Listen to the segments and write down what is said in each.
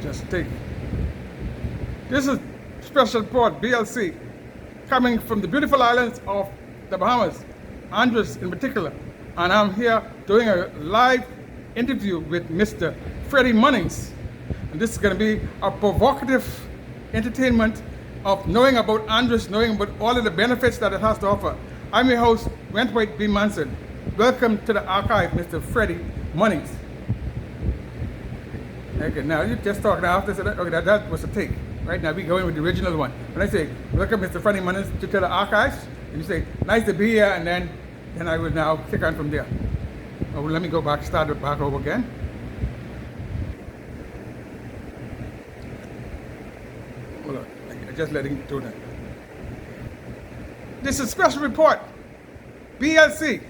Just take. This is special report BLC coming from the beautiful islands of the Bahamas, Andros in particular. And I'm here doing a live interview with Mr. Freddy Munnings. And this is going to be a provocative entertainment of knowing about Andros, knowing about all of the benefits that it has to offer. I'm your host, Wentworth B. Manson. Welcome to the archive, Mr. Freddy Munnings. Okay, now you just talking after, so okay, that was a take. Right now we go in with the original one. When I say, welcome Mr. Freddy Munnings to the archives, and you say, nice to be here, and then I will now kick on from there. Oh, let me go back, start it back over again. Hold on, I'm just letting it do that. This is a special report, BLC.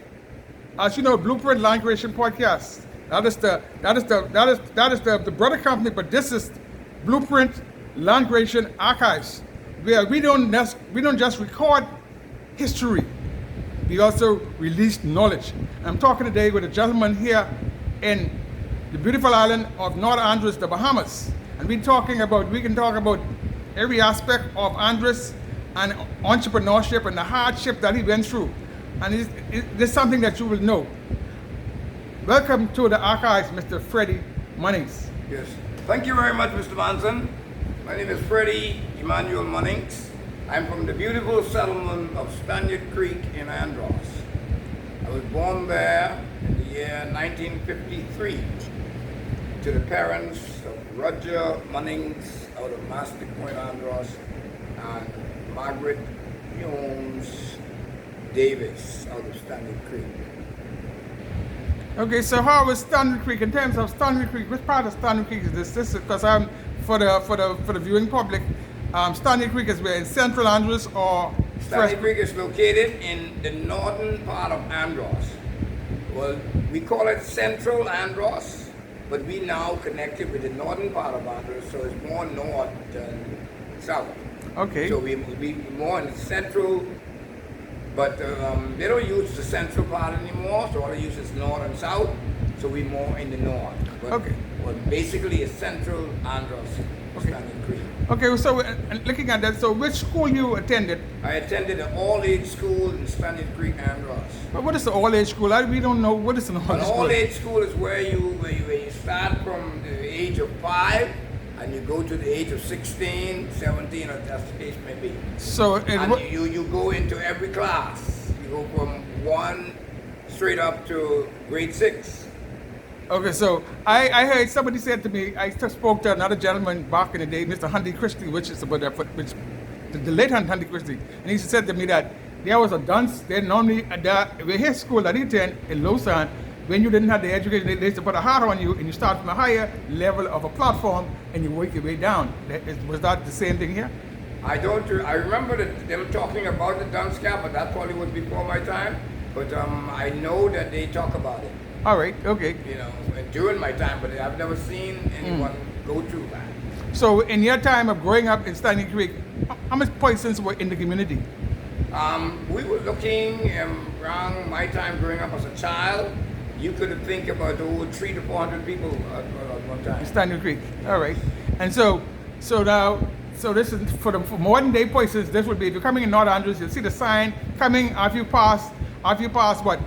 As you know, Blueprint Land Creation Podcast. That is the brother company, but this is Blueprint Land Creation Archives, where we don't just record history, we also release knowledge. I'm talking today with a gentleman here in the beautiful island of North Andros, the Bahamas, and we can talk about every aspect of Andros and entrepreneurship and the hardship that he went through, and it's something that you will know. Welcome to the archives, Mr. Freddy Munnings. Yes, thank you very much, Mr. Manson. My name is Freddy Emmanuel Munnings. I'm from the beautiful settlement of Standard Creek in Andros. I was born there in the year 1953 to the parents of Roger Munnings out of Mastic Point, Andros, and Margaret Jones Davis out of Standard Creek. Okay, so how is Standard Creek in terms of Standard Creek? Which part of Standard Creek is this? This is because I'm for the viewing public. Standard Creek is where in Central Andros or Standard Creek is located in the northern part of Andros. Well, we call it Central Andros, but we now connected with the northern part of Andros, so it's more north than south. Okay. So we more in the central. But they don't use the central part anymore, so all they use is north and south, so we're more in the north. But, okay. Well, basically it's central Andros, Standard Creek. Okay, so looking at that, so which school you attended? I attended an all-age school in Standard Creek, Andros. But what is the all-age school? We don't know what is an all-age school. An all-age school is where you start from the age of 5, and you go to the age of 16, 17, or as the case may be. So you go into every class. You go from 1 straight up to grade 6. Okay, so I heard somebody said to me, I spoke to another gentleman back in the day, Mr. Hunty Christie, which is about the late Hunty Christie, and he said to me that there was a dance, they normally, with his school that he attended in Lausanne, when you didn't have the education, they used to put a heart on you and you start from a higher level of a platform and you work your way down. Was that the same thing here? I remember them talking about the dance camp, but that probably was before my time. But I know that they talk about it. All right, okay. You know, during my time, but I've never seen anyone go through that. So in your time of growing up in Standing Creek, how much persons were in the community? We were looking around my time growing up as a child. You could think about 300 to 400 people at one time. Standing Creek, all right. And so this is for modern day persons. This would be if you're coming in North Andros, you'll see the sign coming after you pass what?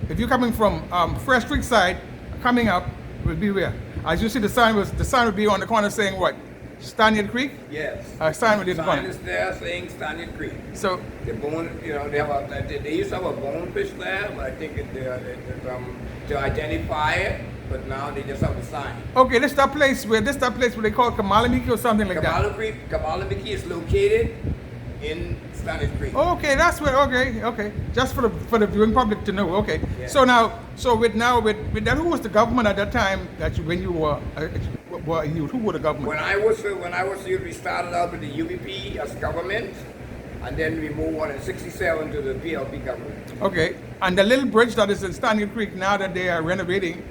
If you're coming from Fresh Creek side, coming up will be where? As you see the sign would be on the corner saying what? Standard Creek? Yes. Sign would be the corner. Sign is there saying Standard Creek. So the bone, they used to have a bonefish there, but I think to identify it, but now they just have a sign. Okay, this is that place where they call Kamalamiki or something like that. Kamalamiki is located in Standard Creek. Okay, that's where. Okay. Just for the viewing public to know. Okay. Yeah. So with that, who was the government at that time when you were a youth? Who were the government? When I was youth, we started out with the UBP as government, and then we moved on in '67 to the BLP government. Okay, and the little bridge that is in Standard Creek now that they are renovating,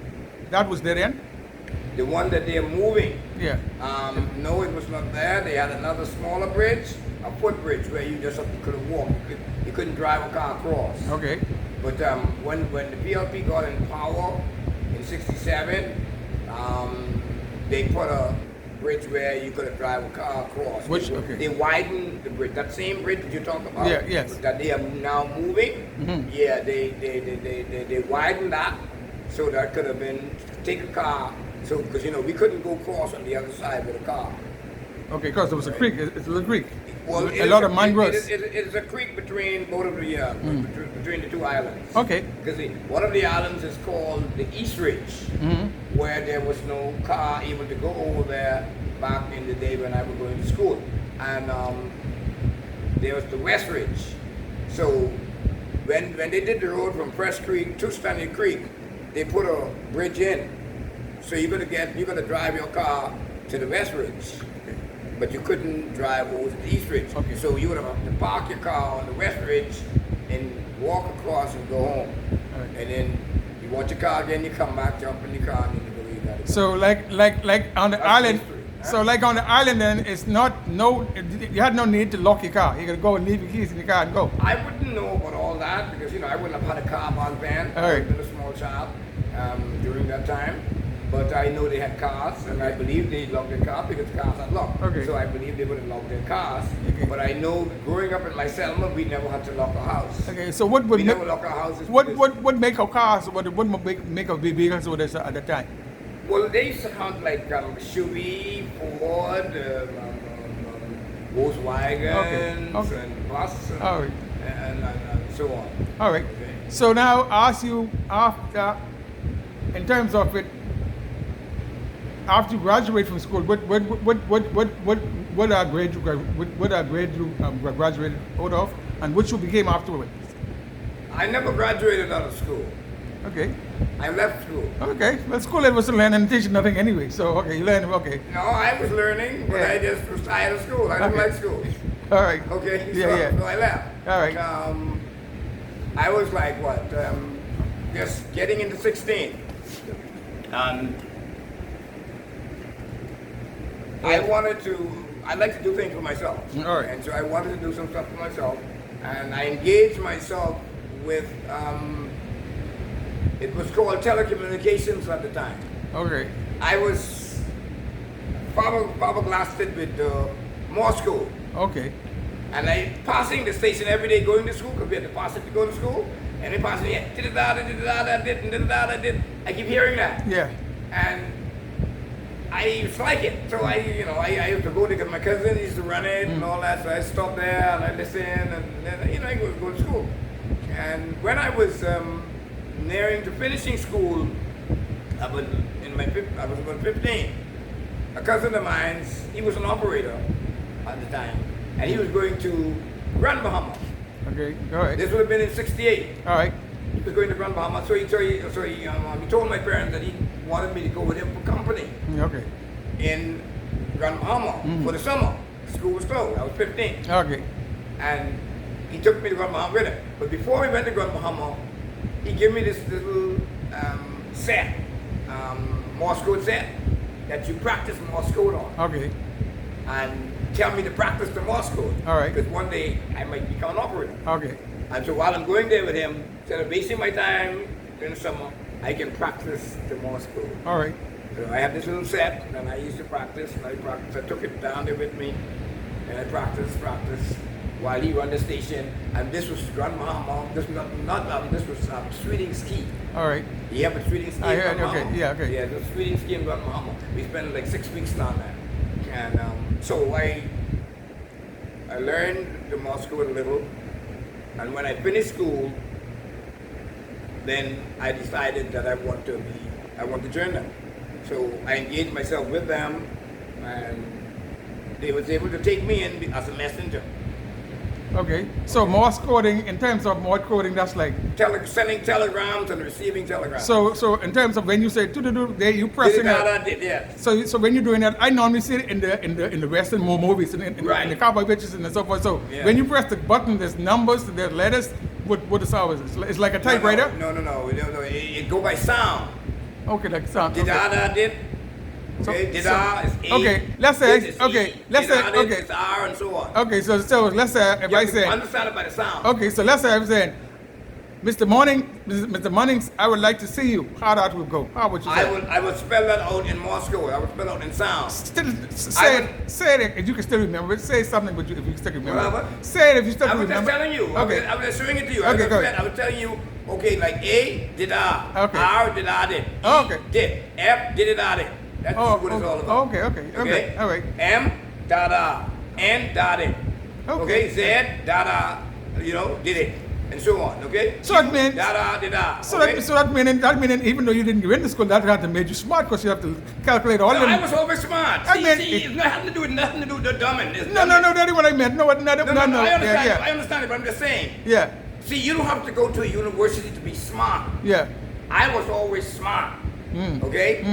that was there then? The one that they are moving. Yeah. No, it was not there. They had another smaller bridge, a footbridge where you just couldn't walk. You couldn't drive a car across. Okay. But when the PLP got in power in '67, they put a bridge where you could drive a car across. Okay. They widened the bridge. That same bridge that you talk about. Yeah, yes. That they are now moving. Yeah, they widened that so that could have been take a car. So because we couldn't go across on the other side with a car. Okay, because there was a creek. It's a little creek. Well, a lot of mangroves. It is a creek between both of the between the two islands. Okay. Because one of the islands is called the East Ridge, where there was no car able to go over there back in the day when I was going to school, and there was the West Ridge. So when they did the road from Fresh Creek to Standard Creek, they put a bridge in. So you're gonna drive your car to the West Ridge. But you couldn't drive over to the East Ridge. Okay. So you would have to park your car on the West Ridge and walk across and go home. Right. And then you watch your car again, you come back, jump in the car, and then you believe that. So like on the That's island. history, huh? So like on the island, then it's you had no need to lock your car. You could go and leave your keys in the car and go. I wouldn't know about all that because I wouldn't have had a car back then. All I right. was a small child during that time. But I know they had cars, and I believe they locked their car because the cars had locked. Okay. So I believe they would have locked their cars. Okay. But I know growing up in my settlement, we never had to lock our house. Okay, so what would We make, never lock our houses. what because- make our cars? What make our vehicles with us at the time? Well, they used to have like Chevy, Ford, Volkswagens, Okay. and bus, and, All right. and so on. All right. Okay. So now ask you after, in terms of it, after you graduate from school, what are grade you graduated out of, and what you became afterwards? I never graduated out of school. Okay. I left school. Okay. Well, school was to learn and teach nothing anyway. So okay, you learn. Okay. No, I was learning, but Yeah. I just was tired of school. I didn't Okay. like school. All right. Okay, Yeah, so I left. All right. I was like what, just getting into 16, and I like to do things for myself. All right. And so I wanted to do some stuff for myself, and I engaged myself with, it was called telecommunications at the time. Okay. I was fiberglassed with the Morse code. Okay. And I passing the station every day going to school because we had to pass it to go to school. And they passing me, I keep hearing that. Yeah. And I used to like it. So I used to go there because my cousin used to run it and all that. So I stopped there and I listened and then, I go to school. And when I was nearing to finishing school, I was about 15. A cousin of mine, he was an operator at the time. And he was going to Grand Bahama. Okay. All right. This would have been in '68. All right. He was going to Grand Bahama, so he told my parents that he wanted me to go with him for company Okay. in Grand Bahama for the summer. School was closed. I was 15, Okay. and he took me to Grand Bahama with him. But before we went to Grand Bahama, he gave me this little set, Morse code set that you practice Morse code on. Okay. And tell me to practice the Morse code. All right. Because one day I might become an operator. Okay. And so while I'm going there with him, instead of wasting my time during the summer, I can practice the Morse code. All right. So I have this little set, and I used to practice, and I took it down there with me, and I practiced while he run the station. And this was Grand Bahama. This was Sweeting Ski. All right. You have a Sweeting Ski I in heard, Grand okay, Bahama? yeah, okay. Yeah, the Sweeting Ski in Grand Bahama. We spent like 6 weeks down there. And so I learned the Morse code a little, and when I finished school, then I decided that I want to join them. So I engaged myself with them, and they was able to take me in as a messenger. Okay. So Morse coding, in terms of Morse coding, that's like, Sending telegrams and receiving telegrams. so in terms of when you say do there you pressing it. Yeah. So when you're doing that, I normally see it in the Western movies, in the cowboy pictures and so forth. So Yeah. when you press the button, there's numbers, there's letters. What the sound is? It's like a typewriter. No. It go by sound. Okay, like sound. Did Okay. did. So- Okay, did so- is A. okay, let's say- This is okay, E. let's Did say- okay. It's R and so on. Okay, so let's say if You I have to say understand it by the sound. okay, so let's say I'm saying Mr. Munnings, I would like to see you. How that would go? How would you say? I would spell that out in Morse code. I would spell out in sound. Say it if you can still remember it. Say something if you can still remember What? it. Say it if you still I was remember. just telling you. Okay. I was just showing it to you. Okay, go ahead. I was telling you, okay, like A, did I. Okay. R, did I, did. E, Okay. did. F, did it, I, did. That's what it's all about. Okay. All right. M, da, N, da, did. Okay. Z, da, did it. And so on, okay? So that means da. So Okay? that meaning even though you didn't go into school, that had to make you smart because you have to calculate all No, them. I was always smart. It's nothing to do with the dumbing. No, that ain't what I meant. No. I understand. Yeah. I understand it, but I'm just saying. Yeah. See, you don't have to go to a university to be smart. Yeah. I was always smart. Okay?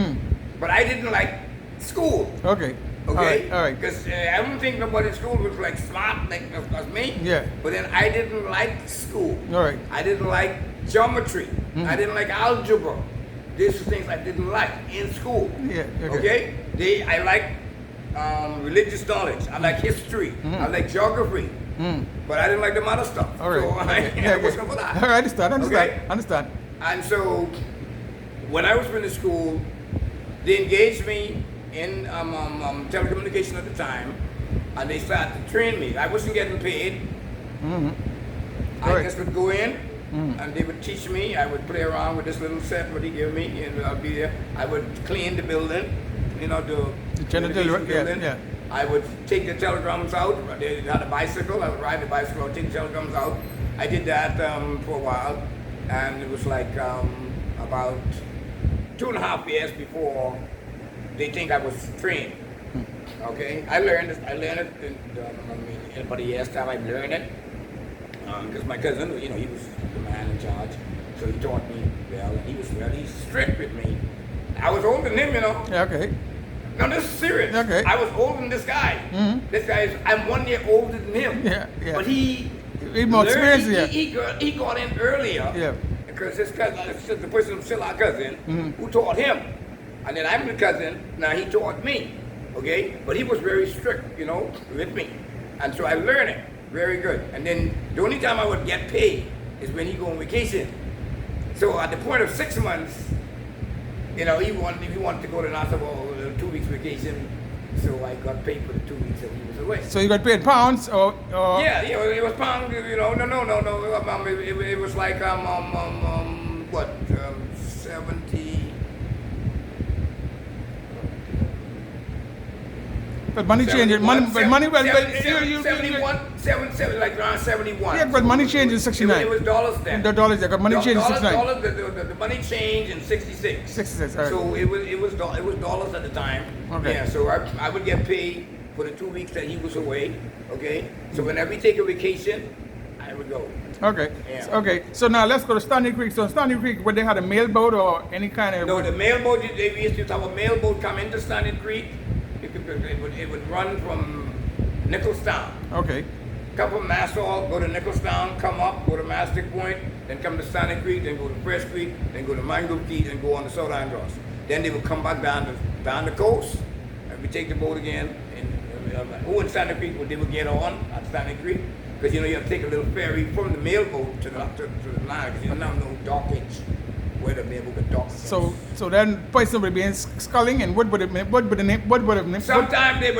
But I didn't like school. Okay. Okay? All right. Because I don't think nobody in school was like smart like as me. Yeah. But then I didn't like school. All right. I didn't like geometry. I didn't like algebra. These are things I didn't like in school. Yeah. Okay? I like religious knowledge. I like history. I like geography. But I didn't like the other stuff. All right. So I wasn't for that. All right. Okay? Understand. And so when I was in school, they engaged me in telecommunication at the time, and they started to train me. I wasn't getting paid. I just would go in, and they would teach me. I would play around with this little set what he gave me, and I'd be there. I would clean the building, the janitorial, building. yeah. I would take the telegrams out. They had a bicycle. I would ride the bicycle. I would take the telegrams out. I did that for a while, and it was like about 2.5 years before they think I was trained. Okay, I learned it. About a year's time I learned it. Because my cousin, he was the man in charge, so he taught me well, and he was really strict with me. I was older than him, Yeah, okay. No, this is serious. Okay. I was older than this guy. This guy I'm 1 year older than him. Yeah. But he more experienced, he got in earlier. Yeah. Because his cousin, the person who's still our cousin, who taught him. And then I'm the cousin, now he taught me, okay? But he was very strict, with me. And so I learned it very good. And then the only time I would get paid is when he go on vacation. So at the point of 6 months, he wanted to go to Nassau 2 weeks vacation, so I got paid for the 2 weeks that he was away. So you got paid pounds or? Yeah, it was pound, no. It was like, 70. But money changes. Money. 71, like around 71. Yeah, but money changed in 69. It was dollars then. The dollars, yeah, but money changed in 69. The money changed in 66. 66, all right. So it was dollars at the time. Okay. Yeah, so I would get paid for the 2 weeks that he was away. Okay. So whenever we take a vacation, I would go. Okay. Yeah. Okay. So now let's go to Standard Creek. So in Standard Creek, where they had a mailboat or any kind of? No, the mailboat. We used to have a mailboat come into Standard Creek. It would run from Nicholstown. Okay. Come from Nassau, go to Nicholstown, come up, go to Mastic Point, then come to Standard Creek, then go to Fresh Creek, then go to Mangrove Key, then go on to South Andros. Then they would come back down the coast, and we take the boat again. And who in Standard Creek they would get on at Standard Creek? Because you have to take a little ferry from the mailboat to the line, because you don't have no dockage where the mailboat could dock. So then person would be in sculling, and what would have named? Sometimes they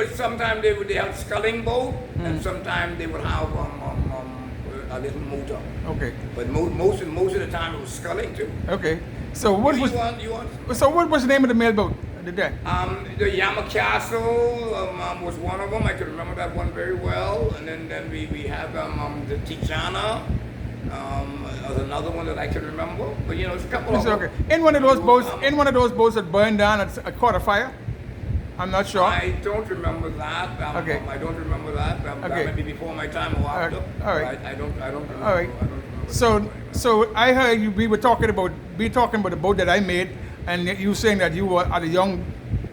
would have sculling boat, and sometimes they would have a little motor. Okay. But most of the time it was sculling too. Okay. So what was? You want? So what was the name of the mailboat the day? The Yama Castle was one of them. I could remember that one very well. And then we have the Tichana. Was another one that I can remember. But it's a couple of them. Okay. In one of those boats that burned down at caught a fire. I'm not sure. I don't remember that. Okay. I don't remember that. That might be before my time or after. All right. I don't remember. All right. I don't remember. So I heard we were talking about the boat that I made, and you saying that you were at a young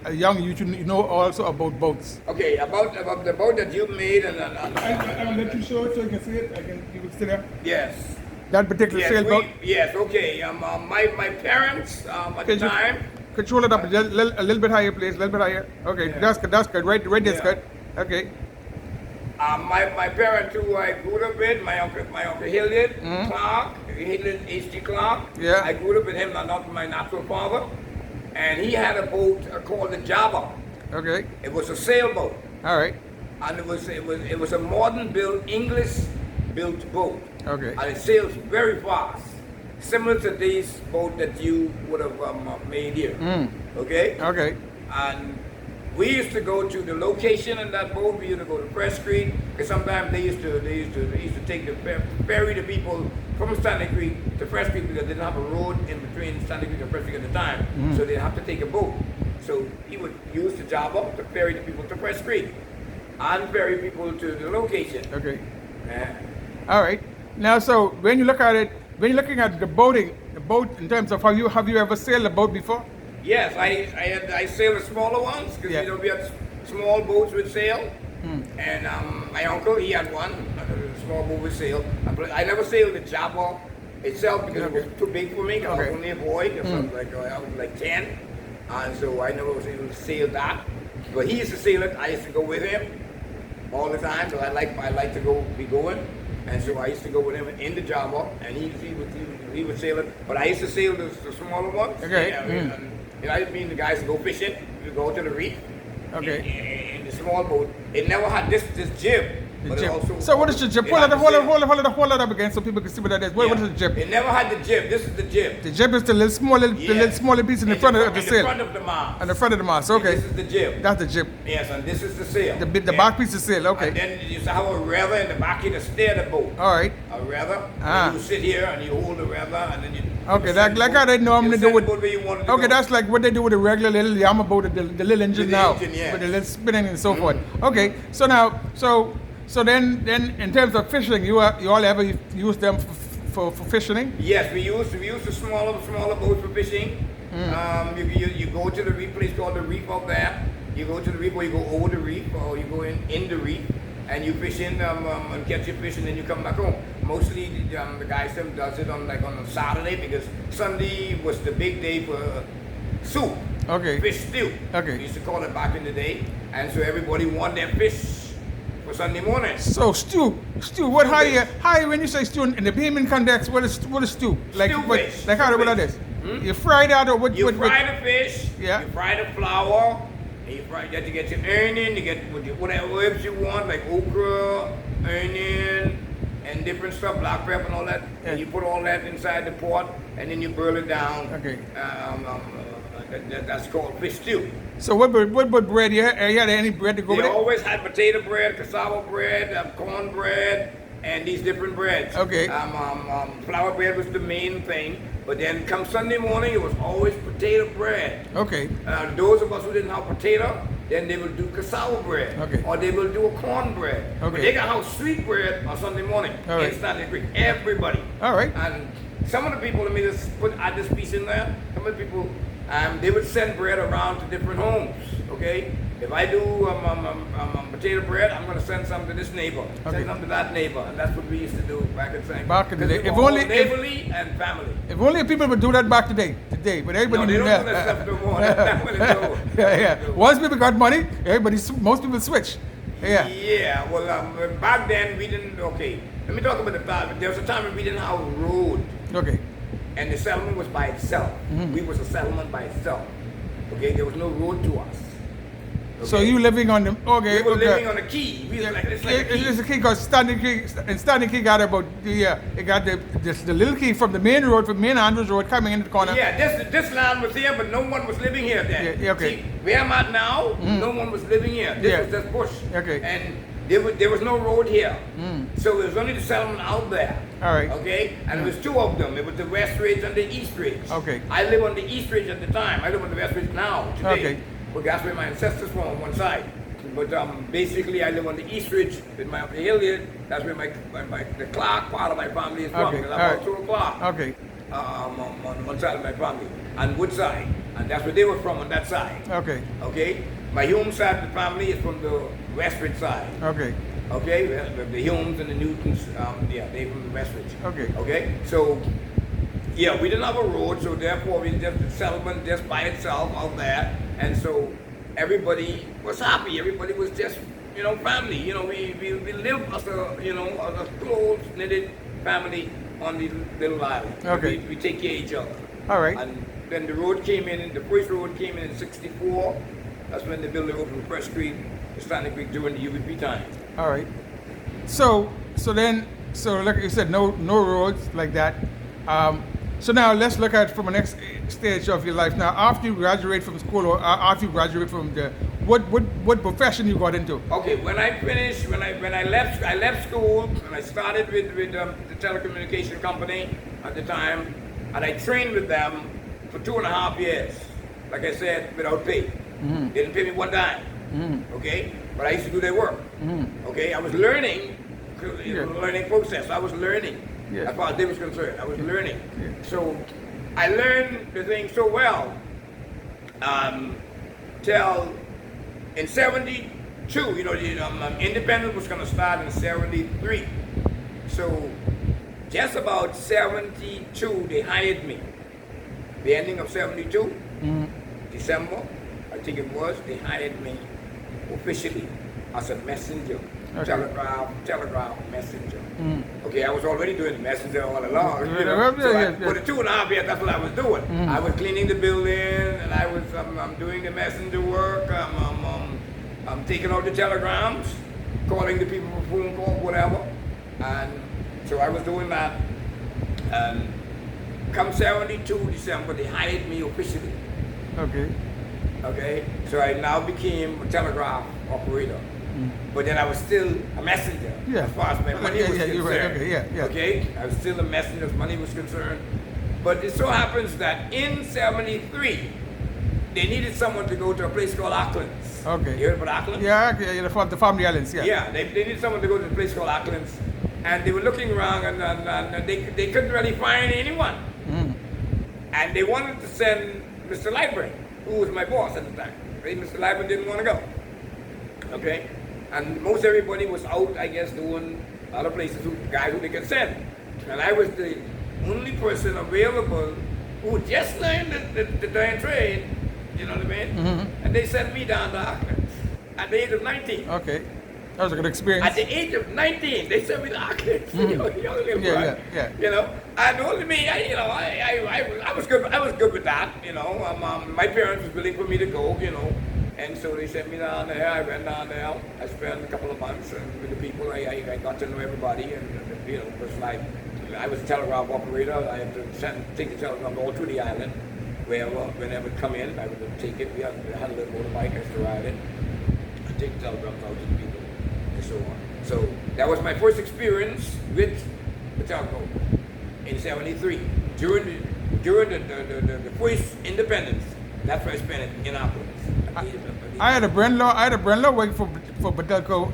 you know also about boats. Okay, about the boat that you made and I will let you show it so you can see it. You can see that. Yes. That particular sailboat. Yes. Okay. My parents at the time. Control it up a little bit higher, please. A little bit higher. Okay, Yeah. that's good. Right there's good. Okay. Okay. So what was the name of the mailboat? The day? The Yama Castle. Was one of them. I could remember that one very well. And then we have the Tichana. Was another one that I could remember. But it was a couple of them. Okay. My parents who I grew up with, my uncle Hilliard Clark, Hilliard H.T. Clark. Yeah. I grew up with him, not my natural father, and he had a boat called the Java. Okay. It was a sailboat, All right. and it was a modern built English built boat. Okay. And it sails very fast, similar to this boat that you would have made here. Okay. Okay. And we used to go to the location in that boat. We used to go to Press Creek, because sometimes they used to take the ferry the people from Standard Creek to Press Creek, because they didn't have a road in between Standard Creek and Press Creek at the time, so they'd have to take a boat. So he would use the Java to ferry the people to Press Creek and ferry people to the location. Okay. Yeah. All right. Now, so when you look at it, when you're looking at the boat in terms of have you ever sailed a boat before? Yes, I sailed the smaller ones, because Yeah. we had small boats with sail. And my uncle, he had one, a small boat with sail. I never sailed the Java itself because it was too big for me. 'Cause I was only a boy. I was like 10, and so I never was able to sail that. But he used to sail it. I used to go with him all the time. So I like to be going. And so I used to go with him in the Java, and he would sail it. But I used to sail the smaller ones. Okay. And I mean the guys to go fishing. We go to the reef. Okay. In the small boat, it never had this jib. But it also, So what is the jib? Hold it up again so people can see what that is. What is the jib? It never had the jib. This is the jib. The jib is the little smaller piece in the front of the sail. In the front of the mast. On the front of the mast. Okay. This is the jib. That's the jib. Yes, and this is the sail. The back piece is sail. Okay. And then you used to have a rudder in the back of the steer the boat. All right. A rudder. Ah. And you sit here and you hold the rudder, and then you. Okay, like how they normally do with. Okay, Okay, that's like what they do with the regular little Yama boat, the little engine With the now, engine, yeah. with the little spinning and so forth. Okay, so now, so then in terms of fishing, you all ever use them for fishing? Yes, we use the smaller boats for fishing. You go to the reef place called the reef out there. You go to the reef, or you go over the reef, or you go in the reef, and you fish in and catch your fish, and then you come back home. Mostly the guys does it on a Saturday, because Sunday was the big day for soup. Okay. Fish stew. Okay. We used to call it back in the day, and so everybody wanted their fish for Sunday morning. So stew. What how you when you say stew in the payment context? What is stew? Like Stew what? fish. Like how Stew what that fish. is? You fry that or what? You what, fry the fish. Yeah. You fry the flour. And you fry that to get your onion. You get whatever herbs you want, like okra, onion, and different stuff, black pepper and all that. Yeah. And you put all that inside the pot, and then you boil it down. Okay. That's called fish stew. So what bread? You had any bread to go They with it? always had potato bread, cassava bread, corn bread, and these different breads. Okay. Flour bread was the main thing, but then come Sunday morning, it was always potato bread. Okay. Those of us who didn't have potato, then they will do cassava bread, Okay. or they will do a corn bread. Okay. But they got house sweet bread on Sunday morning All right. in Standard Creek. Everybody. All right. And some of the people, let me just add this piece in there. Some of the people, they would send bread around to different homes. Okay. If I do potato bread, I'm going to send some to this neighbor, Okay. send some to that neighbor, and that's what we used to do back in St. Back in the day. If If only- neighborly and family. If only people would do that back today, but everybody No, they knew don't that. do that stuff no more. That's when it's over. Yeah. Once people got money, most people switch. Yeah. Yeah, well, back then we didn't. Okay, let me talk about the time. There was a time when we didn't have a road, Okay. and the settlement was by itself. We was a settlement by itself. Okay, there was no road to us. So Okay? you living on the okay? We were okay. living on a key. We was like, it's like a key. It's a key because Standard Cay got about it got the little key from the main road, from main Andros road coming into the corner. Yeah, this land was here, but no one was living here then. Yeah, okay. See, where I'm at now, no one was living here. This Yeah. was just bush. Okay. And there was no road here. So it was only the settlement out there. All right. Okay? And there was two of them. It was the West Ridge and the East Ridge. Okay. I live on the East Ridge at the time. I live on the West Ridge now, today. Okay. Well, that's where my ancestors were on one side. But basically, I live on the East Ridge with my Uncle Hilliard. That's where the Clark part of my family is from. Okay, Because I'm all right. also a Clark. Okay. On one side of my family. And Woodside. And that's where they were from on that side. Okay. Okay? My Hume side of the family is from the West Ridge side. Okay. Okay? The Humes and the Newtons, they're from the West Ridge. Okay. Okay? So, yeah, we didn't have a road, so therefore we just the settlement just by itself out there. And so everybody was happy. Everybody was just family. We live as a close knitted family on the little island. Okay. We take care of each other. All right. And then the road came in. The first road came in '64. That's when they built the road from Fresh Creek to Standard Creek during the UBP time. All right. So like you said, no roads like that. So now let's look at from the next stage of your life. Now, after you graduate from school, or after you graduate from the, what profession you got into? Okay, when I finished, when I left school and I started with the telecommunication company at the time, and I trained with them for 2.5 years. Like I said, without pay. Mm-hmm. They didn't pay me one dime. Mm-hmm. Okay, but I used to do their work. Mm-hmm. Okay, I was learning. It was a learning process. I was learning. Yeah. As far as they was concerned, I was learning. Yeah. So I learned the thing so well till in '72. Independence was going to start in '73. So just about '72, they hired me. The ending of '72, December, I think it was, they hired me officially as a messenger. Okay. Telegraph messenger. Okay, I was already doing the messenger all along. For the 2.5 years, that's what I was doing. I was cleaning the building, and I was I'm doing the messenger work. I'm taking out the telegrams, calling the people for phone call, whatever. And so I was doing that. And come '72 December, they hired me officially. Okay. Okay, so I now became a telegraph operator. But then I was still a messenger as far as my money was concerned. Right. Okay, I was still a messenger as money was concerned. But it so happens that in '73, they needed someone to go to a place called Auckland's. Okay. You heard about Auckland's? Yeah, the family islands, yeah. Yeah, they needed someone to go to a place called Auckland's. And they were looking around and they couldn't really find anyone. And they wanted to send Mr. Lightburn, who was my boss at the time. Mr. Lightburn didn't want to go. Okay? And most everybody was out, I guess, doing other places, guys who they could send. And I was the only person available who just learned the darn trade, you know what I mean? And they sent me down to Auckland at the age of 19. Okay. That was a good experience. At the age of 19, they sent me to Auckland. Young little boy. Yeah. You know, and only me, I was good. I was good with that. You know, my parents was willing for me to go. You know, and so they sent me down there. I went down there. I spent a couple of months with the people. I got to know everybody, and it was like I was a telegraph operator. I had to take the telegraph all through the island, whenever it come in, I would take it. We had a little motorbike. I used to ride it. I'd take the telegraph out to the people. And so on. So that was my first experience with the telco in '73 during the first independence. That's where I spent it in Auckland. I had a brother-in-law working for Telco,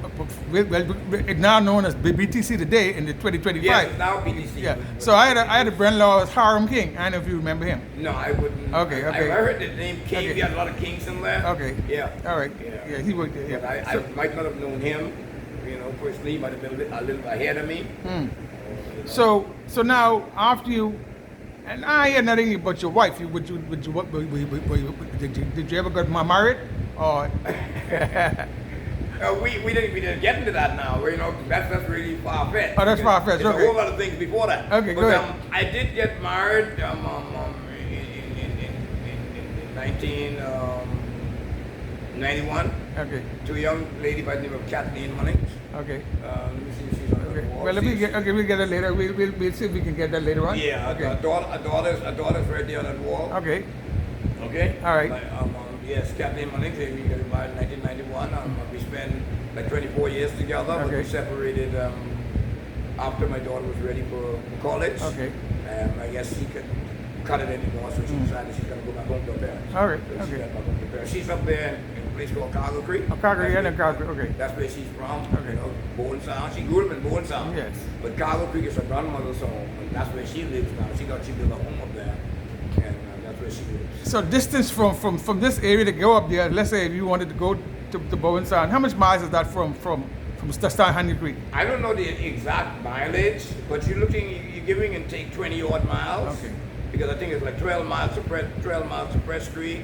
well, now known as BTC today in the 2025. Yes, now BTC. Yeah. So I had a brother-in-law, Hiram King. I don't know if you remember him. No, I wouldn't. Okay. I heard the name King. Okay. We had a lot of Kings in there. Okay. Yeah. All right. Yeah. He worked there. But Yeah. I might not have known him. You know, personally, he might have been a little ahead of me. So now after you, and I hear nothing about your wife. Did you ever get married or? We didn't get into that now. You know, that's really far fetched. Oh, that's far-fetched, There's okay. a whole lot of things before that. Okay, but, go ahead. I did get married in 1991 Okay. to a young lady by the name of Kathleen Munnings. Okay. Let me see if she's on the Okay. wall. Well, we'll get that later. We'll see if we can get that later on. Yeah, Okay. a daughter's right there on that wall. Okay. Okay. All right. Yes, Kathleen Munnings. We got married in 1991. We spent like 24 years together, but we Okay. separated after my daughter was ready for college. Okay. I guess she could cut it anymore, so she decided she's gonna go back home to her parents. All right, So she okay. got back home to her parents. She's up there in a place called Cargo Creek. Oh, Cargo, yeah, That's Cargo, where- okay. That's where she's from. Okay. You know, Bowen Sound. She grew up in Bowen Sound. Yes. But Cargo Creek is her grandmother's home, and that's where she lives now. She thought she built a home up there, and that's where she lives. So distance from this area to go up there, let's say if you wanted to go to Bowen Sound, how much miles is that from Standard Creek? I don't know the exact mileage, but you're giving and take 20 odd miles. Okay. because I think it's like 12 miles to Press Creek,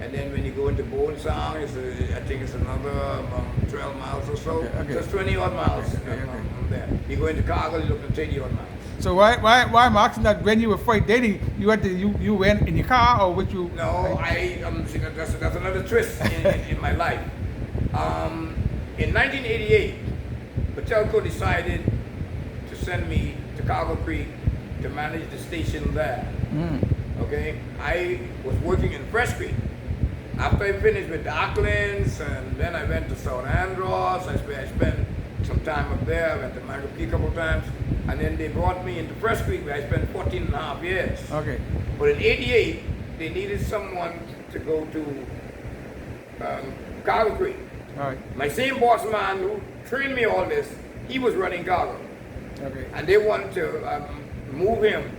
and then when you go into Bone Sound, I think it's another 12 miles or so. Okay. So it's 20 odd miles from there. You go into Cargill, you're looking at 30 odd miles. So why I'm asking that when you were first dating, you went in your car or what you? No, see, that's another twist in my life. In 1988, Patelco decided to send me to Cargill Creek to manage the station there. Okay, I was working in Fresh Creek. After I finished with the Aucklands, and then I went to South Andros. I spent some time up there. I went to Mango Key a couple of times, and then they brought me into Fresh Creek, where I spent 14 and a half years. Okay. But in '88, they needed someone to go to Cargill Creek. All right. My same boss man who trained me all this, he was running Cargill. Okay. And they wanted to move him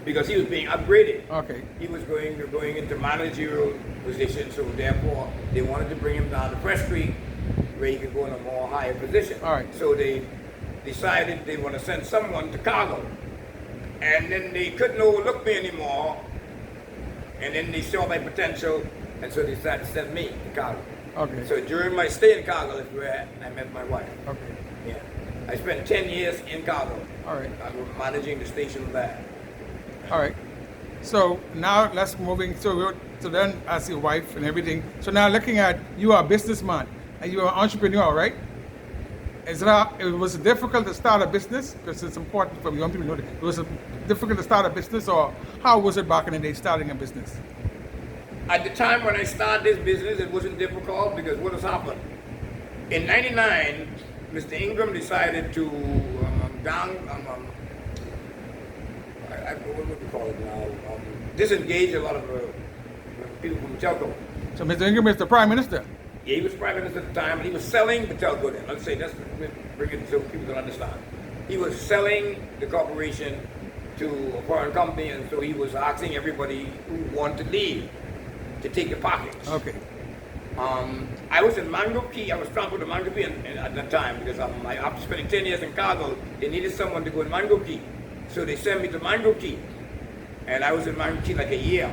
because he was being upgraded. Okay. He was going into managerial position, so therefore they wanted to bring him down to Fresh Creek where he could go in a more higher position. All right. So they decided they want to send someone to Cargill. And then they couldn't overlook me anymore. And then they saw my potential, and so they decided to send me to Cargill. Okay. So during my stay in Cargill is where I met my wife. Okay. Yeah. I spent 10 years in Cargill. All right. I was managing the station there. All right. So now let's moving. So then as your wife and everything. So now looking at you are a businessman and you are an entrepreneur, right? Was it difficult to start a business? Because it's important for young people to know that. Was it difficult to start a business, or how was it back in the day starting a business? At the time when I started this business, it wasn't difficult because what has happened? In '99, Mr. Ingram decided to what would we call it now? Disengage a lot of people from Patelco. So Mr. Ingram is the Prime Minister. Yeah, he was Prime Minister at the time, and he was selling Patelco then. Let's say, let's bring it so people can understand. He was selling the corporation to a foreign company, and so he was asking everybody who wanted to leave to take the package. Okay. I was in Mango Key. I was transferred to Mango Key at that time because after spending 10 years in Cargill, they needed someone to go in Mango Key. So they sent me to Mango Key. And I was in Mango Key like a year,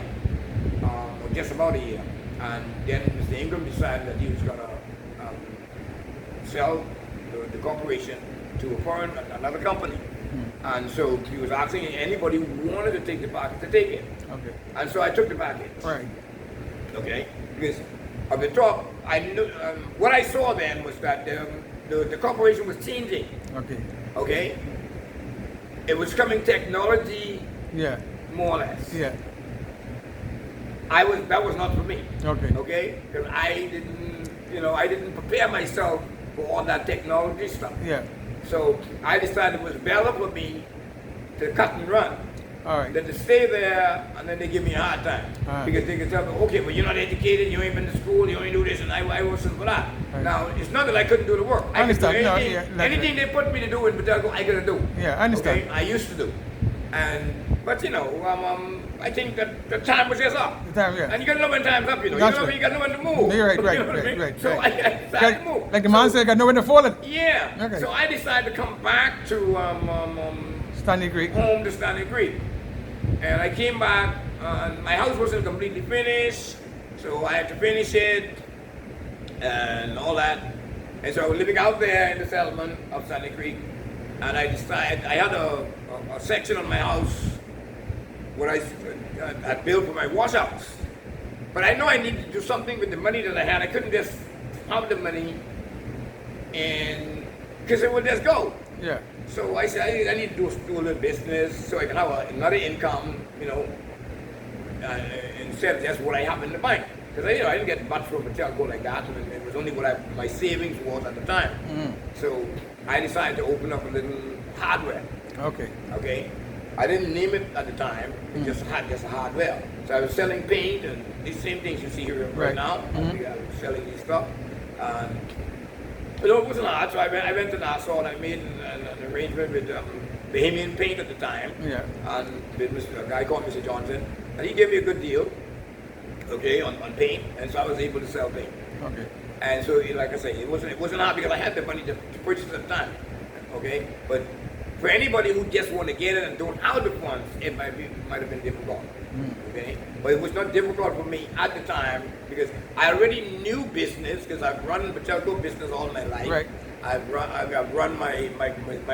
or just about a year. And then Mr. Ingram decided that he was going to sell the corporation to another company. And so he was asking anybody who wanted to take the package to take it. Okay. And so I took the package. Right. Okay, because at the top, I knew what I saw then was that the corporation was changing. Okay. Okay, it was coming technology, Yeah. more or less. Yeah. That was not for me. Okay. Okay, because I didn't prepare myself for all that technology stuff. Yeah. So I decided it was better for me to cut and run. All right. Than to stay there and then they give me a hard time. Right. Because they can tell me, okay, well, you're not educated, you ain't been to school, you ain't do this, and I wasn't for that. Right. Now, it's not that I couldn't do the work. I understand. Could do No, anything, yeah, anything they put me to do in Patelco, I could do. Yeah, I understand. Okay? I used to do. But I think that the time was just up. The time, yeah. And you gotta know when time's up, That's you right. you gotta know when to move. You're right, You right, know what I mean? right. So I decided to move. Like the man said, I got nowhere to fall it. Yeah. Okay. So I decided to come back to Standard Cay. home to Standard Cay. And I came back, and my house wasn't completely finished, so I had to finish it and all that. And so I was living out there in the settlement of Standard Creek, and I decided I had a section on my house where I built for my washouts. But I know I needed to do something with the money that I had. I couldn't just have the money and because it would just go. Yeah. So I said I need to do a little business so I can have another income, instead of just what I have in the bank. Because I didn't get much from Patelco like that, and it was only what my savings was at the time. So I decided to open up a little hardware. Okay. Okay, I didn't name it at the time. It just had a hardware. So I was selling paint and these same things you see here right now. I was selling these stuff. It wasn't hard, so I went to Nassau and I made an arrangement with Bahamian Paint at the time. Yeah. And with a guy called Mr. Johnson, and he gave me a good deal. Okay, on paint, and so I was able to sell paint. Okay. And so, like I say, it wasn't hard because I had the money to purchase at the time. Okay, but For anybody who just want to get it and don't have the funds, it might have been difficult. Okay, but it was not difficult for me at the time because I already knew business because I've run Pachelco business all my life. Right. I've run my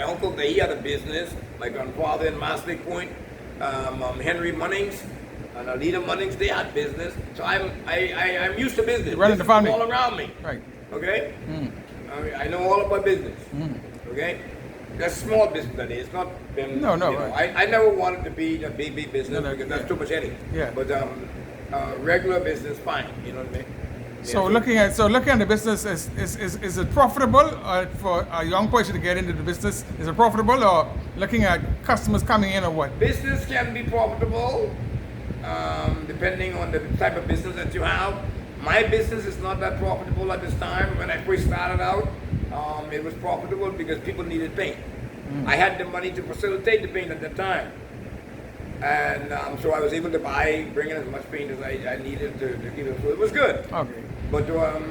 uncle. He had a business. My grandfather in Master Point, Henry Munnings, and Alida Munnings. They had business. So I'm used to business. Running the family all around me. Right. Okay. I know all about business. Okay. That's small business that is. It's not been. No, You know, right. I never wanted to be a big business No, because that's yeah. too much headache. Yeah. But regular business, fine. You know what I mean? So Yeah, looking at the business, is it profitable for a young person to get into the business? Is it profitable, or looking at customers coming in, or what? business can be profitable, depending on the type of business that you have. My business is not that profitable at this time. When I first started out, it was profitable because people needed paint. I had the money to facilitate the paint at that time. And so I was able to bring in as much paint as I needed to keep it full. It was good. Okay. But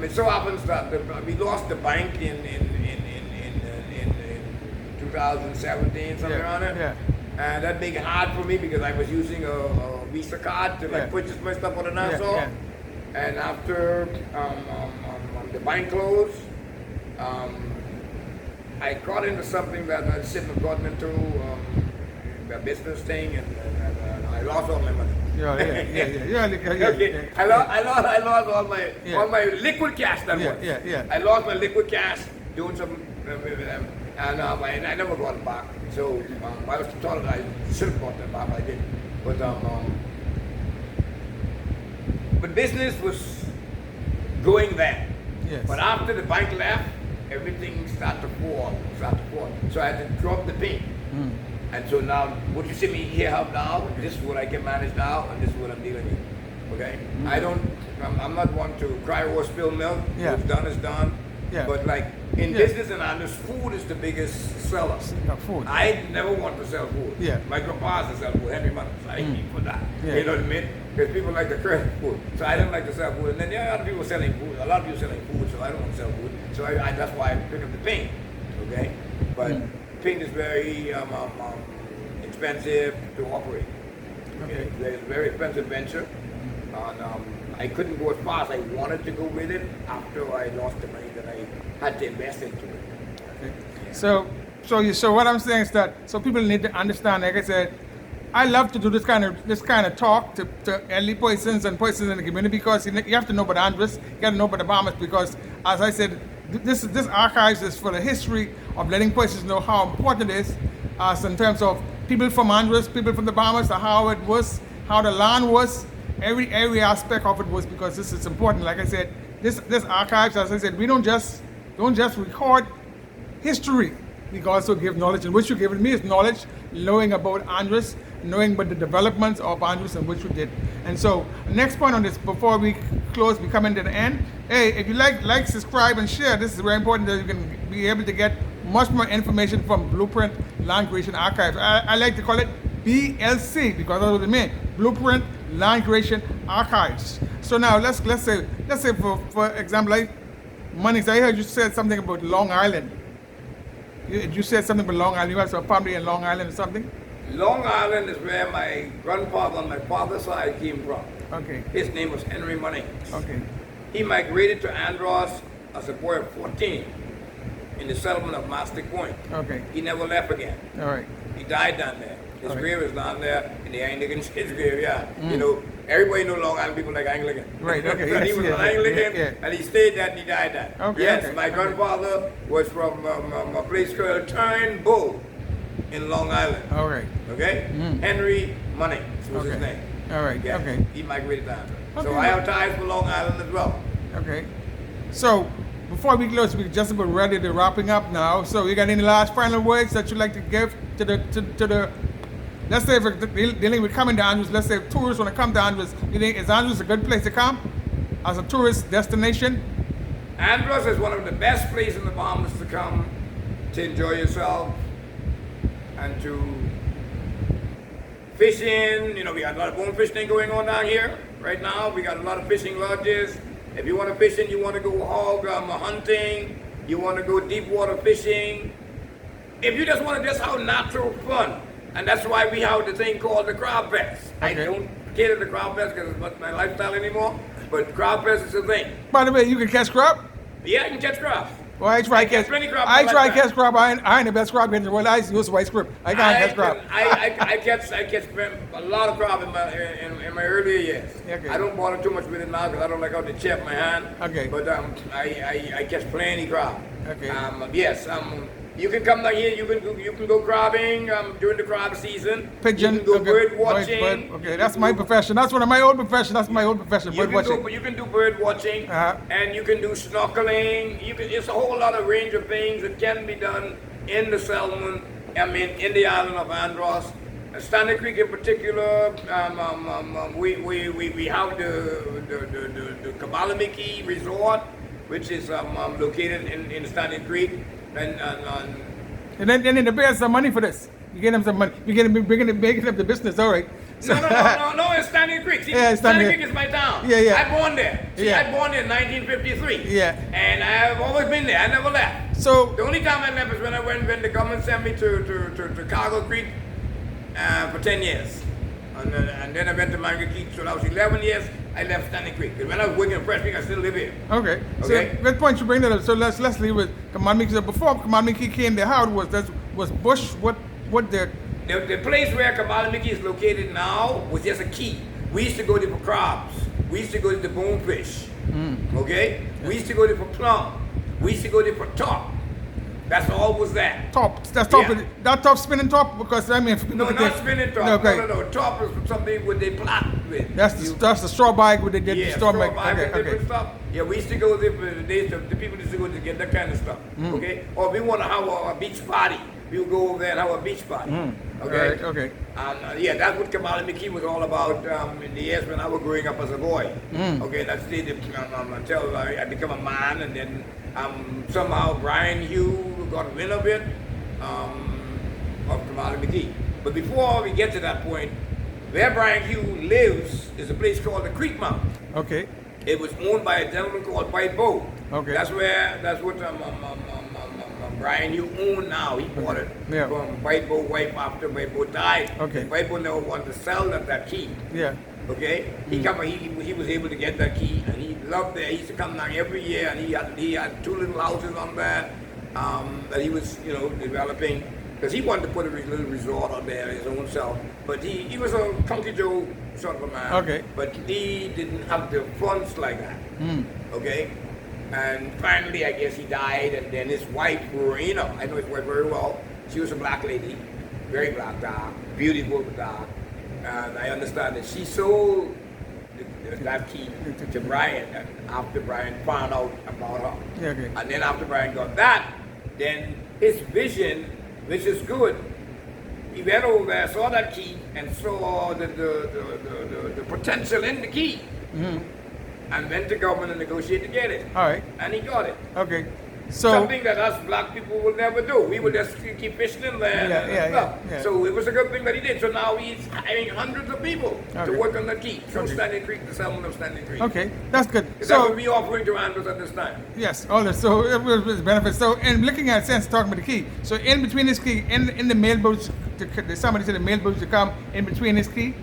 it so happens that we lost the bank in 2017, something Yeah, around it. yeah. And that made it hard for me because I was using a Visa card to Yeah. purchase my stuff on the Nassau. yeah. And after the bank closed, I got into something that I shouldn't have gotten into, a business thing, and I lost all my money. Yeah. Okay. I lost all my Yeah. all my liquid cash that Yeah, was. yeah. I lost my liquid cash doing some and I never got it back. So I was told I should have got that back. I didn't. But business was going there. Yes. But after the bank left, everything started to fall. So I had to drop the paint. And so now, what you see me here now, this is what I can manage now, and this is what I'm dealing with. Okay? I'm not one to cry or spill milk. Yeah. What's done is done. Yeah. But like in Yeah. business and Andros, food is the biggest seller. Food. I never want to sell food. Yeah. My grandpa used to sell food, Henry Munnings. I hate for that. Yeah. You know what I mean? Because people like to curse food. So I didn't like to sell food. And then there are other people selling food. A lot of people selling food, so I don't want to sell food. So that's why I pick up the paint. Okay? But paint is very expensive to operate. Okay. It's a very expensive venture. And I couldn't go as fast as I wanted to go with it after I lost the money that I had to invest into it. Okay. So what I'm saying is that people need to understand. Like I said, I love to do this kind of talk to elderly persons and persons in the community because you have to know about Andros, you got to know about the Bahamas because, as I said, this archives is for the history of letting persons know how important it is, in terms of people from Andros, people from the Bahamas, how it was, how the land was, every aspect of it was, because this is important. Like I said, this archives, as I said, we don't just record history. We also give knowledge, and what you given me is knowledge, knowing about Andros, knowing about the developments of Andros and what you did. And so, next point on this, before we close, we come into the end. Hey, if you like, subscribe, and share. This is very important that you can be able to get much more information from Blueprint Land Creation Archive. I like to call it BLC because that's what it means. Blueprint Land Creation Archives. So now let's say for example, like Munnings, I heard you said something about Long Island. You said something about Long Island. You have some family in Long Island or something? Long Island is where my grandfather on my father's side came from. Okay. His name was Henry Munnings. Okay. He migrated to Andros as a boy of 14 in the settlement of Master Point. Okay. He never left again. All right. He died down there. His All right. grave is down there in the Anglican graveyard. You know, everybody know Long Island people like Anglican. Right, okay, So he yes, was yeah, an Anglican, yeah. and he stayed there and he died there. Okay, Yes, okay, my okay. grandfather was from a place called Turnbull in Long Island. All right. Okay? Henry Munnings was his Okay. name. All right. Yes, Okay. he migrated down. So Okay. I have ties for Long Island as well. Okay. So before we close, we're just about ready to wrapping up now. So you got any last final words that you'd like to give to the let's say if we're dealing with coming to Andros, let's say if tourists want to come to Andros, you think is Andros a good place to come as a tourist destination? Andros is one of the best places in the Bahamas to come to enjoy yourself and to fishing. You know, we got a lot of bone fishing going on down here right now. We got a lot of fishing lodges. If you want to fish and you want to go hog hunting, you want to go deep water fishing, if you just want to just have natural fun, and that's why we have the thing called the Crab Fest. I Okay. don't cater to the Crab Fest because it's not my lifestyle anymore, but Crab Fest is a thing. By the way, you can catch crab? Yeah, you can catch crab. Well, I try I to catch. catch plenty crab I in my try to lifetime. catch crab. I ain't the best crab in the world. I use white script. I can't catch crab. I catch a lot of crab in my earlier years. Okay. I don't bother too much with it now because I don't like how they chip my hand. Okay. But I catch plenty crab. Okay. Yes. You can come down here. You can go crabbing during the crab season. Pigeon. You can go okay. bird watching. Bird, okay, that's my profession. That's one of my old profession. That's my old profession. Bird watching. You can do bird watching, and you can do snorkeling. It's a whole lot of range of things that can be done in the Salmon. I mean, in the island of Andros, Standard Creek in particular. We have the Kabalamiki Resort, which is located in Standard Creek, And then they pay us some money for this. You get them some money. You get them making up the business. All right. So, No, it's Standard Creek. See, Yeah, Standard Standard- Creek is my town. Yeah. I born there. See, Yeah. I born there in 1953. Yeah. And I've always been there. I never left. So The only time I left is when the government sent me to Cargo Creek for 10 years. And then I went to Manga Creek. So that was 11 years. I left Standing Creek. When I was working in Fresh Creek, I still live here. okay. Okay. So good point you bring that up. So let's leave with Kamalmiki. So before Kamalmiki came there, how it was Bush? What the The place where Kabalamiki is located now was just a key. We used to go there for crabs. We used to go there for bonefish. Okay? We used to go there for plum. We used to go there for top. That's all was that. top? That's top. Yeah. That top spinning top because I mean. No, not spinning top. Okay. No. Top is something what they plot with. That's the straw bag with the Yeah, straw straw bag. bag with Okay. different stuff. Yeah, we used to go there for the days the people used to go to get that kind of stuff. Okay? Or we want to have a beach party. We would go over there and have a beach party. Okay? Right, okay. Yeah, that's what Kabalamiki was all about in the years when I was growing up as a boy. Okay, that's the until I become a man, and then somehow Brian Hugh got wind of it of Kabalamiki. But before we get to that point, where Brian Hugh lives is a place called the Creek Mount. Okay. It was owned by a gentleman called White Bow. Okay. That's what Brian Hugh owned now. He bought it Yeah. from White Bow wife after White Bow died. Okay. White Bow never wanted to sell that key. Yeah. Okay. He was able to get that key, and he loved it. He used to come down every year, and he had two little houses on there that he was developing because he wanted to put a little resort on there his own self. But he was a Chunky Joe sort of a man. Okay. But he didn't have the funds like that. Okay. And finally, I guess he died, and then his wife, Rowena, I know his wife very well. She was a black lady, very black, dark, beautiful but dark. And I understand that she sold that key to Brian, and after Brian found out about her. Yeah, okay. And then after Brian got that, then his vision, which is good, he went over there, saw that key, and saw the potential in the key. And went to government and negotiated to get it. All right. And he got it. Okay. So Something that us black people will never do. We would just keep fishing in there and stuff. Yeah. So it was a good thing that he did. So now he's hiring hundreds of people Okay. to work on the key from Okay. Standing Creek to settlement of Standing Creek. okay, that's good. Is that what So we offering to Andros at this time? yes, all this. So it was benefits. So and looking at sense talking about the key. So in between this key, in the mailboats, somebody said the mailboats to come in between this key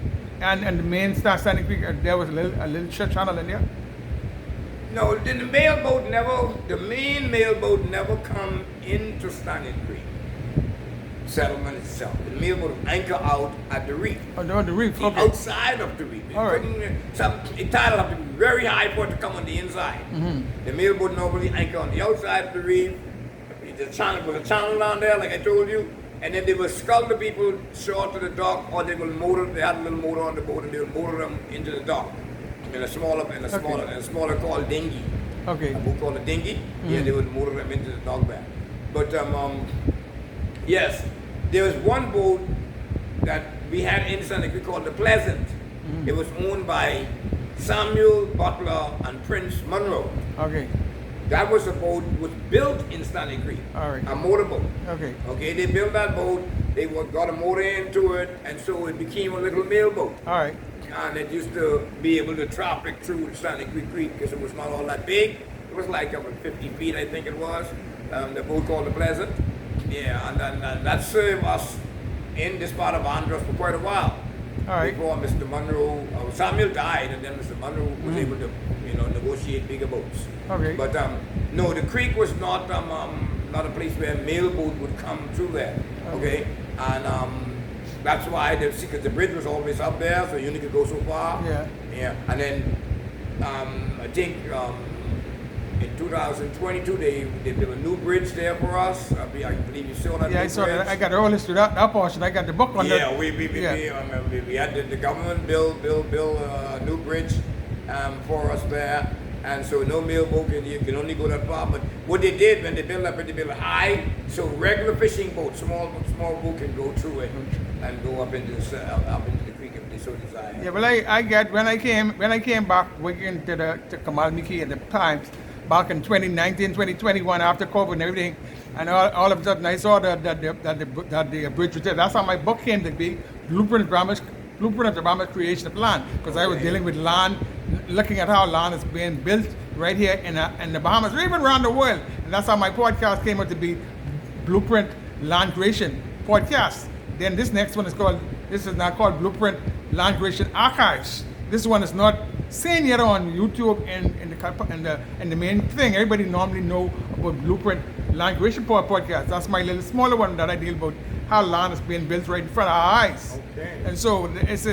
and the main Standing Creek. There was a little channel in there. No, the main mailboat never come into Standing Creek settlement itself. The mailboat anchor out at the reef. Oh, on the reef. Okay. Outside of the reef. All right. The tidal have to be very high for it to come on the inside. The mailboat normally anchor on the outside of the reef. The channel was a channel down there, like I told you, and then they will scull the people short to the dock, or they will motor. They had a little motor on the boat, and they will motor them into the dock in a smaller called dinghy. Okay. A boat called a dinghy. Yeah, they would motor them into the dock back. But yes, there was one boat that we had in Standing Creek called the Pleasant. It was owned by Samuel Butler and Prince Monroe. Okay. That was a boat was built in Standing Creek. All right. A motorboat. Okay. Okay, they built that boat. They got a motor into it, and so it became a little mailboat. All right. And it used to be able to traffic through Standing Creek because it was not all that big. It was like about 50 feet, I think it was. The boat called the Pleasant. Yeah, and that served us in this part of Andros for quite a while. All right. Before Mr. Monroe, Samuel died, and then Mr. Monroe was able to, negotiate bigger boats. Okay. But no, the creek was not a place where a mail boat would come through there. Okay, and that's why because the bridge was always up there, so you only could go so far. Yeah. Yeah, and then I think in 2022 they built a new bridge there for us. I believe you saw that. Yeah, I saw that. I got all this to that portion. I got the book on that. Yeah, we had the government build a new bridge for us there, and so no mail boat can only go that far. But what they did when they built that bridge, they built it high, so regular fishing boats, small boat can go through it and go up into the creek if they so desire. Yeah, well, I get when I came back working to Kamal Miki at the times back in 2019, 2021 after COVID and everything, and all of a sudden I saw that the bridge was there. That's how my book came to be, Blueprint of the Bahamas Creation Plan, because I was dealing with land, looking at how land is being built right here in the Bahamas, or even around the world, and that's how my podcast came out to be, Blueprint Land Creation Podcast. Then this next one is now called Blueprint Land Creation Archives. This one is not seen yet on YouTube and the main thing. Everybody normally know about Blueprint Land Creation Podcast. That's my little smaller one that I deal about how land is being built right in front of our eyes. Okay. And so it's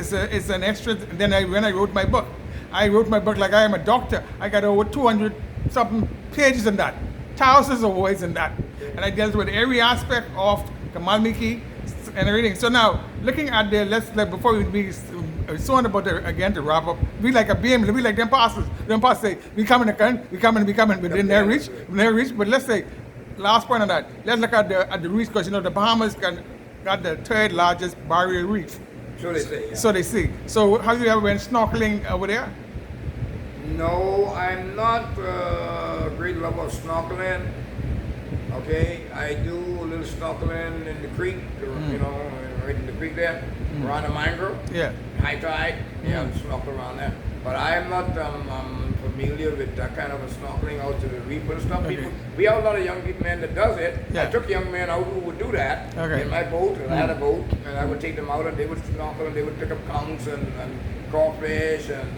an extra. Then when I wrote my book like I am a doctor. I got over 200 something pages in that, thousands of words in that, and I dealt with every aspect of Kamal Miki and everything. So now, looking at before we be so about to wrap up, we like a BM, we like them pastors. Them pastors say, we coming, but they never reach. But let's say, last point on that, let's look at the reef, because the Bahamas got the third largest barrier reef. So they say. Yeah. So they see. So have you ever been snorkeling over there? No, I'm not a great lover of snorkeling. Okay, I do a little snorkeling in the creek, right in the creek there, around the mangrove. Yeah. High tide, snorkel around there. But I'm not familiar with that kind of a snorkeling out to the reef and stuff. Okay. We have a lot of young people, man, that does it. Yeah. I took young men out who would do that in my boat, and I had a boat, and I would take them out, and they would snorkel, and they would pick up counts and crawfish, and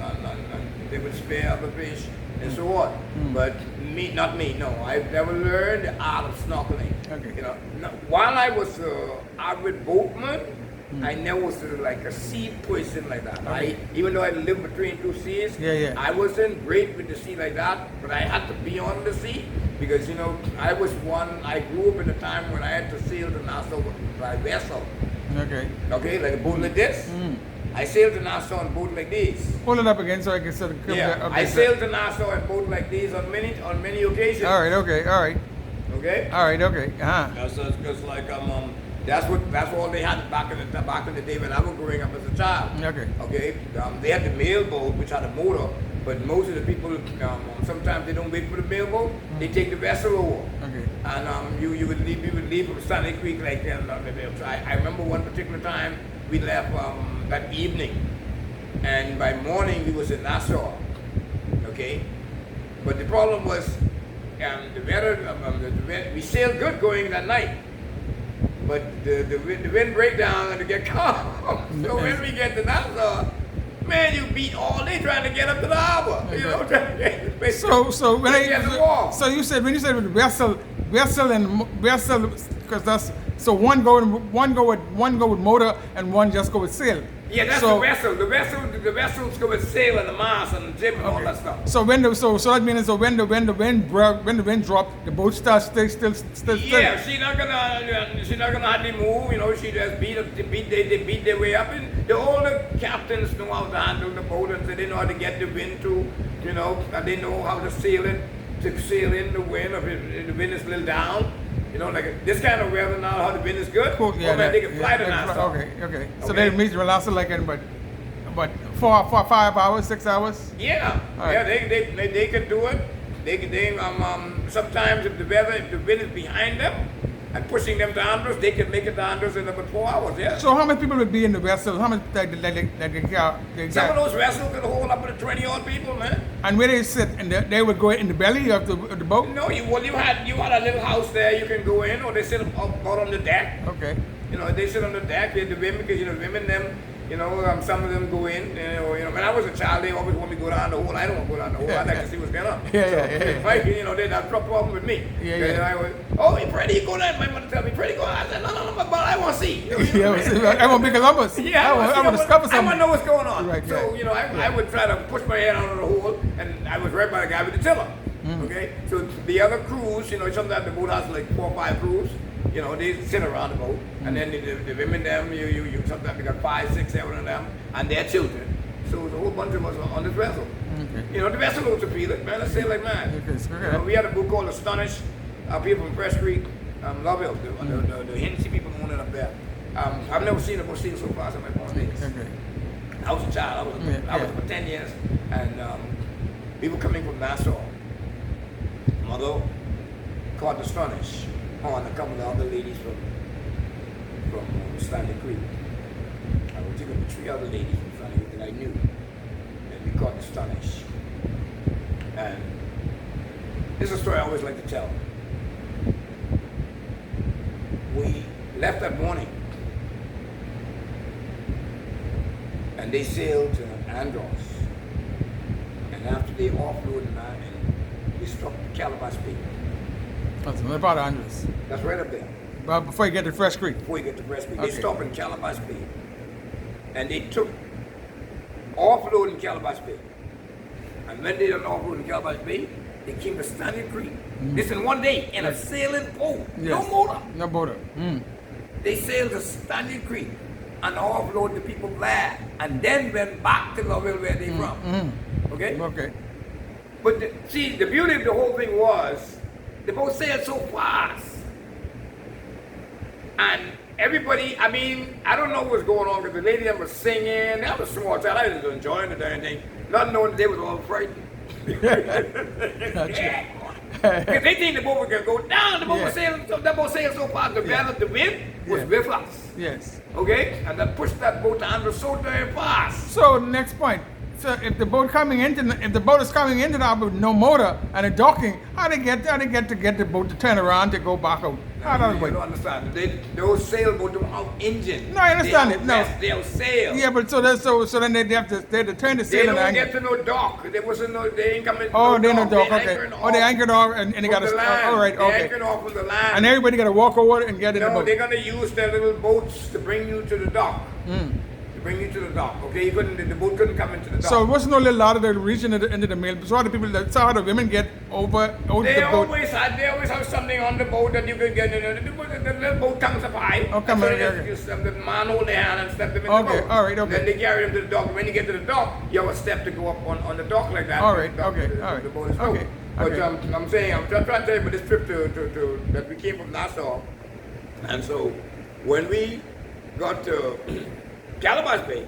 they would spear other fish, and so on. But not me, no. I've never learned the art of snorkeling. Okay. While I was an avid boatman, I never was like a sea person like that. Okay. Even though I lived between two seas, I wasn't great with the sea like that, but I had to be on the sea because, I grew up in a time when I had to sail to Nassau by vessel. Okay, like a boat like this. I sailed to Nassau on a boat like this. Hold it up again so I can sort of I sailed to Nassau on a boat like this on many occasions. All right, okay. That's because that's all they had back in the day when I was growing up as a child. Okay. They had the mail boat which had a motor, but most of the people sometimes they don't wait for the mail boat. They take the vessel over. Okay. And we would leave from Standard Creek like that. I remember one particular time we left that evening, and by morning we was in Nassau. Okay. But the problem was the weather. We sailed good going that night. But the wind break down and it get calm. So when we get to Nassau, man, you beat all day trying to get up to the harbor. So you said when you said with vessel, because that's so one go with motor and one just go with sail. Yeah, that's the vessel. The vessels go with sail and the mast and the jib and all that stuff. So when that means when the wind drop, the boat starts still. Yeah, she's not gonna hardly move. She just beat their way up. And all the captains know how to handle the boat, and they know how to get the wind to, and they know how to sail in the wind if the wind is a little down. Like this kind of weather now, how the wind is good. Cool. Yeah, they can fly to Nassau. Okay. So they meet will last like about 5 hours, 6 hours. Yeah. Right. Yeah. They can do it. They sometimes if the wind is behind them and pushing them to Andros, they can make it to Andros in about 4 hours. Yeah. So how many people would be in the vessel? How many Some of those vessels can hold up to 20 odd people, man. And where they sit, and they would go in the belly of the boat? No, you had a little house there you can go in, or they sit out on the deck. Okay. You know, they sit on the deck. The women, because the women them, some of them go in. When I was a child, they always want me to go down the hole. I don't want to go down the hole. I like to see what's going on. Yeah. They had a problem with me. Yeah. I was, hey, Freddy, you go down. My mother tell me, Freddy, go down. I said, no, but I want to see. I want to be Columbus. Yeah, I want to discover something. I want to know what's going on. Right, so, I would try to push my head out of the hole, and I was right by the guy with the tiller. Okay, so the other crews, sometimes the boat has like 4 or 5 crews. They sit around the boat, and then the women them, you sometimes you got 5, 6, 7 of them, and their children. So there's a whole bunch of us on this vessel. Okay. The vessel was a feeling, man. Let's say it like man. Okay. We had a boat called Astonish. People from Fresh Creek, Lovell, the Hennessy people own it up there. I've never seen a boat sail so fast in my born days. Okay. I was a child. I was for 10 years, and people coming from Nassau. Mother caught the Astonish on a couple of other ladies from Standard Creek. I was taking 3 other ladies from Standard Creek that I knew, and we caught the Astonish. And this is a story I always like to tell. We left that morning, and they sailed to Andros. And after they offloaded and we stopped at Calabash Bay. That's another part of Andros. That's right up there. But before you get to Fresh Creek. Before you get to Fresh Creek. Okay. They stopped in Calabash Bay. And they took offload in Calabash Bay. And when they done offload in Calabash Bay, they came to Standard Creek. This in one day in a sailing boat. Yes. No motor. No motor. They sailed to Standard Creek and offload the people there. And then went back to Lovell where they from. Okay? Okay. But the beauty of the whole thing was the boat sailed so fast. And everybody, I don't know what's going on because the lady that was singing, that was small child. I was enjoying the darn thing. Not knowing they was all frightened. Because they think the boat was going to go down. The boat was sailing, that boat sailed so fast. The wind was with us. Yes. Okay? And that pushed that boat to Andros so very fast. So next point. So if the boat is coming into the harbor with no motor and a docking, how they get the boat to turn around to go back out? How does it work? You don't understand. Those sailboats don't have engine. No, I understand it. No, they'll sail. Yeah, but so then they have to turn the sail. They don't get to no dock. There wasn't no. They ain't coming. Oh, they no dock. Okay. Oh, they anchored off and they got to. All right. They Okay. anchored off from the land. And everybody got to walk over and get in the boat. No, they're gonna use their little boats to bring you to the dock. To bring you to the dock. Okay, the boat couldn't come into the dock. So it wasn't only a lot of the region into the mail. So how the people that saw how the women get over the boat. They always have something on the boat that you can get in. The little boat comes up high. Oh, come on. Okay. The man hold their hand and step them in the boat. Okay, all right, okay. Then they carry them to the dock. When you get to the dock, you have a step to go up on the dock like that. All right, Dock, okay, all right. The boat is Okay, But okay. I'm saying, I'm trying to tell you about this trip to that we came from Nassau. And so when we got to Calabash Bay,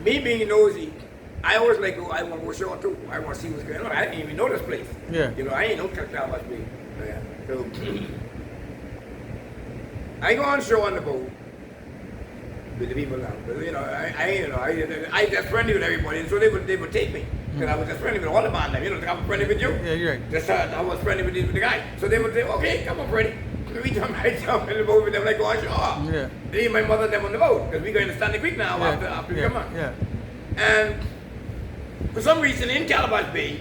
me being nosy, I always like, I want to go shore too. I want to see what's going on. I didn't even know this place. Yeah. I ain't know Calabash Bay. Yeah. So I go on shore on the boat with the people now. I just friendly with everybody, and so they would take me. Because I was just friendly with all the man. I was friendly with you. Yeah, you're right. Just I was friendly with the guy. So they would say, okay, come on, Freddy. So we jump in the boat with them like go on shore. Yeah. They and my mother and them on the boat because we going to Standard Creek now after we come on. Yeah. And for some reason in Calabash Bay,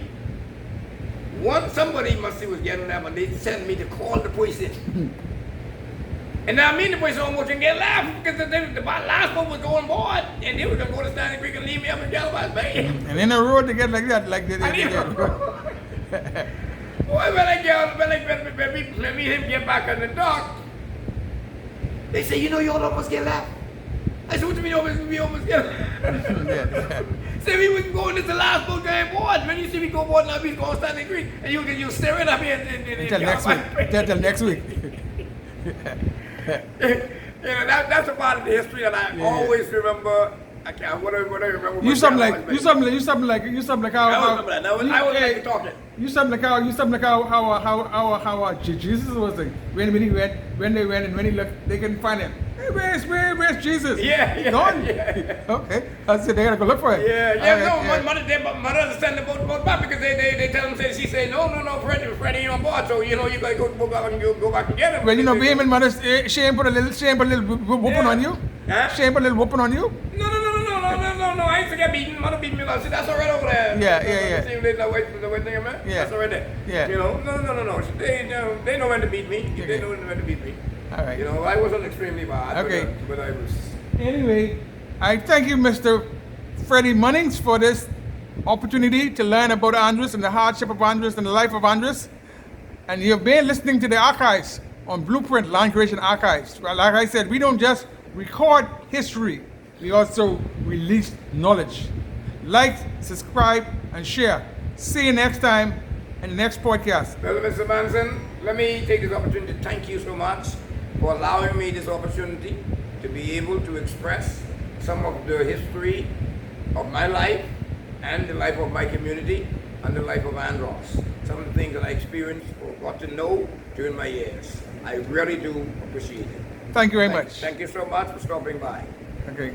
somebody must see was getting them and they sent me to call the police in. And now me and the police almost didn't get left because the last boat was going board and they were going to go to Standard Creek and leave me up in Calabash Bay. And in the road to get like that, like they Boy, when me him get back on the dock, they say, you almost get left. I said, what do you mean we almost get left? Say we was going, this the last boat going board. When you see me go board now, we go Standing Creek, and you staring at me until next week. Until next week. That's a part of the history that I always remember. What I remember. You something like how. I remember that. I was like talking. You something like how Jesus was like when they went and when he looked, they couldn't find him. Hey, where's Jesus? Yeah, He's yeah, gone. yeah. Okay. I said they gotta go look for him. Yeah, All yeah, right, no, mother understand about that because they tell him, say, she say, no, Freddy ain't on board, so, you gotta go back and get him. Well, being in mother, she ain't put a little whooping Yeah. on you? Huh? She ain't put a little whooping on you? No, I ain't forget beating, mother beat me, see, that's all right over there. Yeah. See, the white thing, man? Yeah. That's all right there. Yeah. No, they know when to beat me. Okay. They know when to beat me. All right. I wasn't extremely bad, Okay. but I was... Anyway, I thank you, Mr. Freddy Munnings, for this opportunity to learn about Andros and the hardship of Andros and the life of Andros. And you've been listening to the archives on Blueprint Land Creation Archives. Well, like I said, we don't just record history, we also release knowledge. Like, subscribe, and share. See you next time in the next podcast. Well, Mr. Manson, let me take this opportunity to thank you so much for allowing me this opportunity to be able to express some of the history of my life and the life of my community and the life of Andros. Some of the things that I experienced or got to know during my years. I really do appreciate it. Thank you very much. Thank you so much for stopping by. Okay.